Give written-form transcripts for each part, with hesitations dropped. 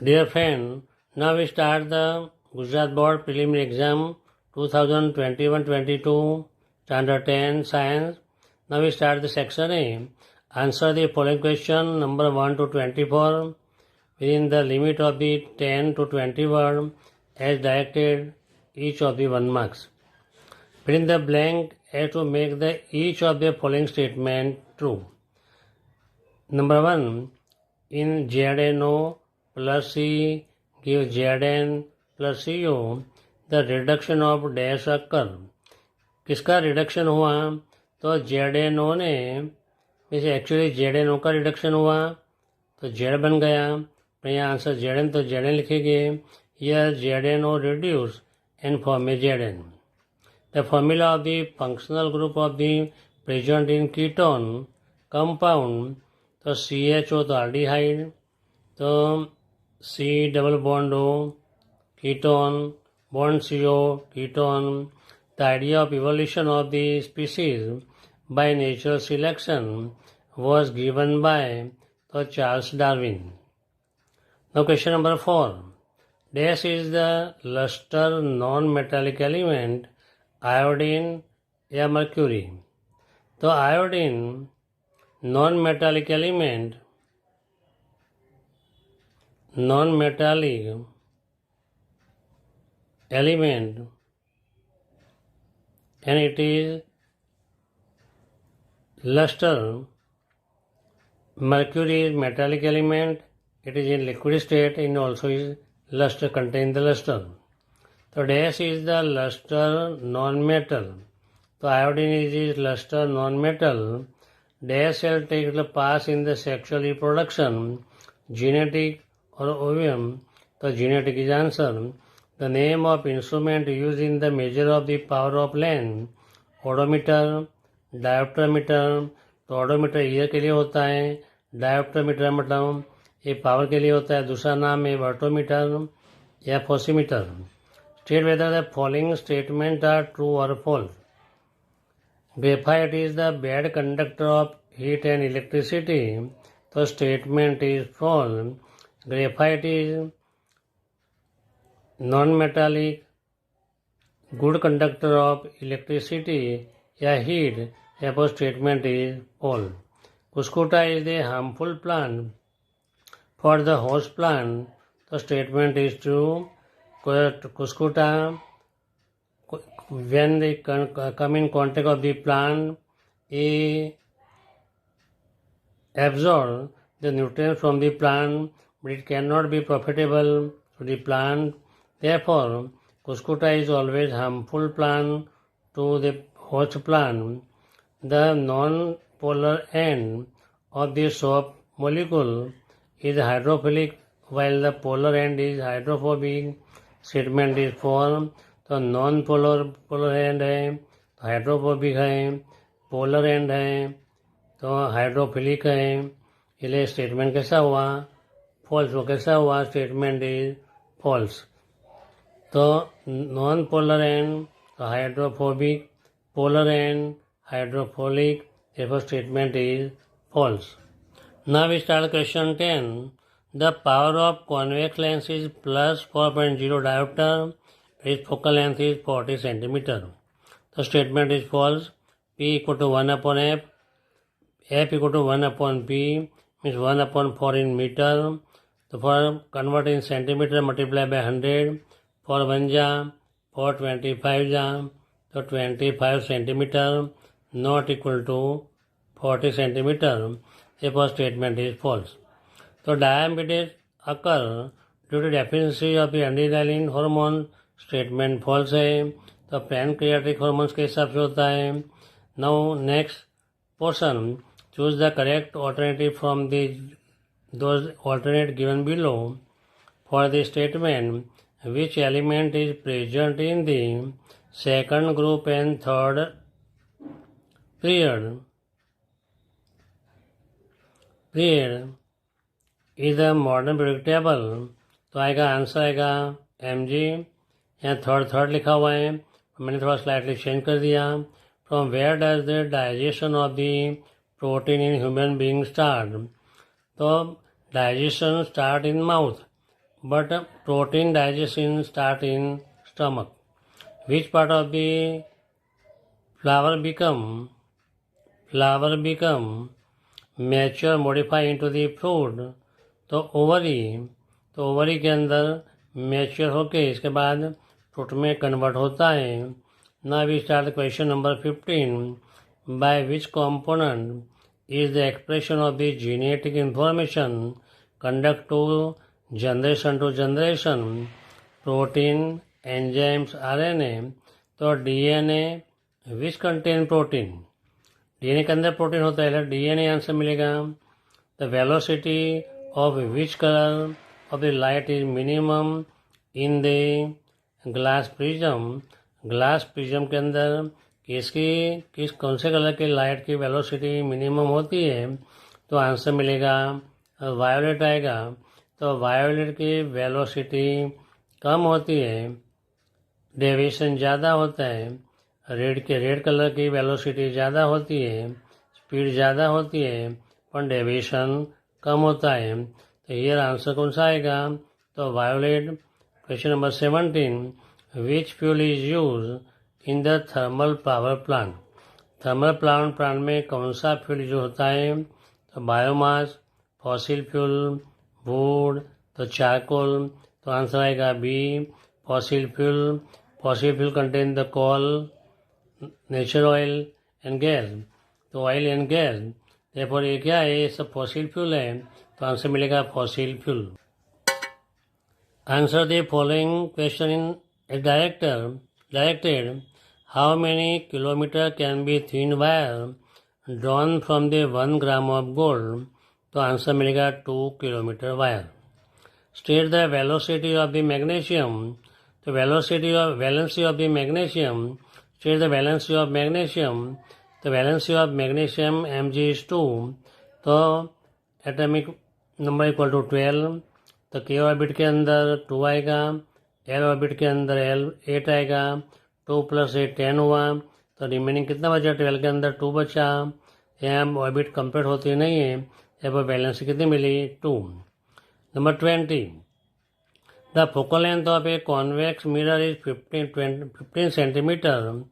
Dear friend, now we start the Gujarat Board Preliminary Exam 2021-22, Standard 10 Science. Now we start the section A. Answer the following question number 1 to 24 within the limit of the 10 to 20 word as directed, each of the 1 marks. Fill in the blank as to make each of the following statement true. Number 1. In ZNO plus C give Zn plus CO, the reduction of dash occur. किसका reduction हुआ? तो ZNO ने वैसे actually ZNO का reduction हुआ तो Z बन गया, पर यहाँ आंसर Zn तो Zn लिखेंगे. Here ZNO reduce and form a Zn. The formula of the functional group of the present in ketone compound, तो CHO तो aldehyde, तो C double bond O, ketone, bond CO, ketone. The idea of evolution of the species by natural selection was given by Charles Darwin. Now question number 4. Dash is the luster non-metallic element, iodine या mercury. तो iodine non-metallic element, and it is luster. Mercury is metallic element, it is in liquid state and also is luster, contain the luster. So dash is the luster non-metal. So iodine is luster non-metal. Dash shall take the part in the sexual reproduction, genetic or ovum. So genetic is answer. The name of instrument used in the measure of the power of length, odometer, dioptrometer. तो odometer year के लिए होता है, डायोप्टोमीटर मतलब ये power के लिए होता है, दूसरा नाम है वर्टोमीटर या फोसीमीटर. State whether the following statement are true और false. Graphite is the bad conductor of heat and electricity, तो statement is false. Graphite is non metallic good conductor of electricity या heat, therefore statement is false. Cuscuta is a harmful plant for the host plant, the statement is true. Cuscuta, when they come in contact of the plant, it absorbs the nutrients from the plant, but it cannot be profitable to the plant. Therefore, Cuscuta is always harmful plant to the host plant. The non-polar end of the soap molecule is hydrophilic while the polar end is hydrophobic. Statement is false. तो non polar and है तो hydrophobic है, polar and है तो hydrophilic है, इसलिए statement कैसा हुआ? फॉल्स. वो कैसा हुआ? Statement is false. तो नॉन पोलर एंड तो hydrophobic, polar and hydrophilic, therefore statement is false. Now we start question 10. The power of convex lens is plus 4.0 diopter. Its focal length is 40 centimeter. The statement is false. P equal to 1 upon F. F equal to 1 upon P means 1 upon 4 in meter. So for convert in centimeter multiply by 100. For 1 ja, for 25 ja, so 25 centimeter not equal to 40 centimeter. Therefore statement is false. So diabetes occur due to deficiency of the adrenaline hormone. Statement false है. तो pancreatic hormones के हिसाब से होता है. Now next portion, choose the correct alternative from those alternate given below. For the statement which element is present in the second group and third period is the modern periodic table. तो आएगा answer आएगा mg. यहाँ third लिखा हुआ है, मैंने थोड़ा slightly change कर दिया. From where does the digestion of the protein in human being start. तो digestion start in mouth. but protein digestion start in stomach. Which part of the flower become mature, modify into the fruit? तो ovary के अंदर mature होके इसके बाद fruit में convert होता है. Now we start question number 15. By which component is the expression of the genetic information conduct to generation. Protein, enzymes, RNA. तो DNA which contain protein. DNA के अंदर प्रोटीन होता है, DNA आंसर मिलेगा. The velocity of which color of the light is minimum in the glass prism. Glass prism के अंदर कौन से कलर की लाइट की वेलोसिटी मिनिमम होती है? तो आंसर मिलेगा वायोलेट आएगा. तो वायोलेट की वेलोसिटी कम होती है, डेविएशन ज़्यादा होता है. रेड कलर की वेलोसिटी ज़्यादा होती है, स्पीड ज़्यादा होती है, पर डेविएशन कम होता है. तो ये आंसर कौन सा आएगा? तो violet. Question number 17. Which fuel is use in the thermal power plant. Thermal power plant में कौन सा फ्यूल यूज होता है? तो बायोमास, फॉसिल फ्यूल, वुड, तो चारकोल. तो आंसर आएगा B, fossil fuel. Fossil fuel contain the coal, natural oil and gas. तो ऑयल एंड गैस, देखो ये क्या है? ये सब फॉसिल फ्यूल है. तो आंसर मिलेगा fossil fuel. Answer the following question in directed. How many kilometer can be thin wire drawn from the 1 gram of gold? तो आंसर मिलेगा 2 kilometre wire. State the velocity of the magnesium. तो valency of the magnesium. State the valency of magnesium. तो valency of magnesium Mg is 2. तो atomic number equal to 12. तो k orbit के अंदर 2 आएगा, L orbit के अंदर 8 आएगा. 2 + 8 10 हुआ. तो रिमेनिंग कितना बचा? 12 के अंदर 2 बचा. यहाँ ऑर्बिट कंप्लीट होती नहीं है, यहाँ पर बैलेंस कितनी मिली? 2. Number 20. The focal length of a convex mirror is 15 centimetre.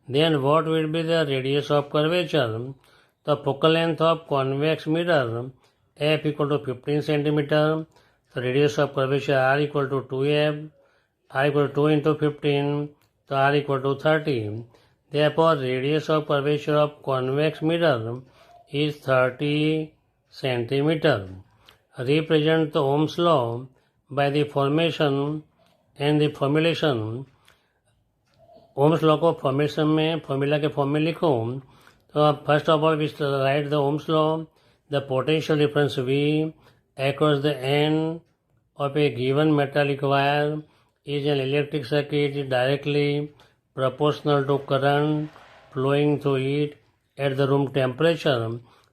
Then what will be the radius of curvature. तो focal length of convex mirror f equal to 15 centimetre. तो radius of curvature r equal to 2f. r equal to 2 into 15, so r equal to 30. Therefore, radius of curvature of convex mirror is 30 centimeter. Represent the Ohm's law by the formation and the formulation. Ohm's law को formation में formula के form में लिखो. तो आप first of all we write the Ohm's law. The potential difference V across the end of a given metallic wire is an electric circuit directly proportional to current flowing through it at the room temperature.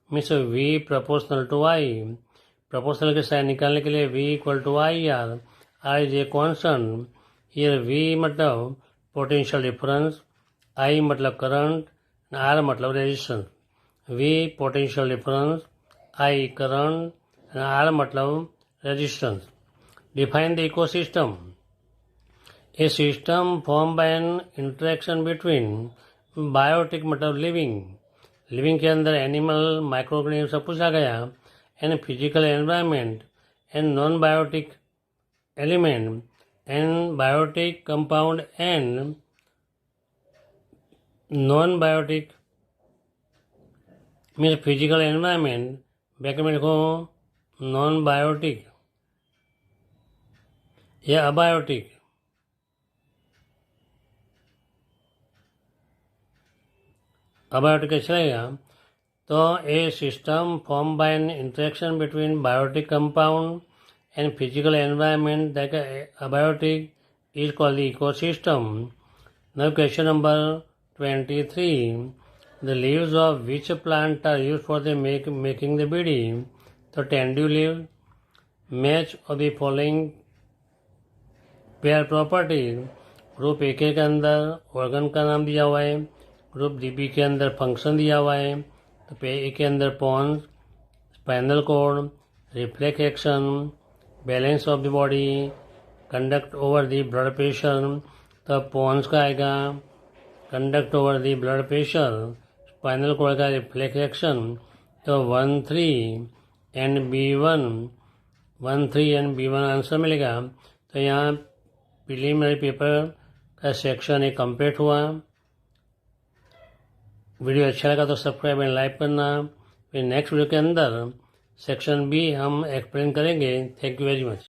Means V proportional to I. Proportional के sign निकालने के लिए V equal to IR. I is a constant. Here V मतलब potential difference, I मतलब current, R मतलब resistance. V potential difference, I current, R मतलब resistance. Define the ecosystem. A system formed by an interaction between biotic मतलब living के अंदर animal, microorganism सब पूछा गया, and physical environment and non biotic element and biotic compound and non biotic means physical environment. Back में लिखो non biotic या abiotic. Abiotic चलेगा. तो a system form by an interaction between biotic compound and physical environment that abiotic is called the ecosystem. Now question number 23. The leaves of which plant are use for the making the bidi. तो tendu leaf. Match of the following pair properties. Group A के अंदर organ का नाम दिया हुआ है, group B के अंदर फंक्शन दिया हुआ है. तो ए के अंदर pons, spinal cord, reflex action, balance of the body, conduct over the blood pressure, तो पॉन्स का आएगा conduct over the blood pressure, spinal cord का रिफ्लेक्स एक्शन, तो 1, 3 and B1, 1, 3 and B1 answer मिलेगा। तो यहाँ प्रीलिमिनरी पेपर का section एक कंप्लीट हुआ। वीडियो अच्छा लगा तो सब्सक्राइब एंड लाइक करना। फिर नेक्स्ट वीडियो के अंदर सेक्शन B हम एक्सप्लेन करेंगे। Thank you very much.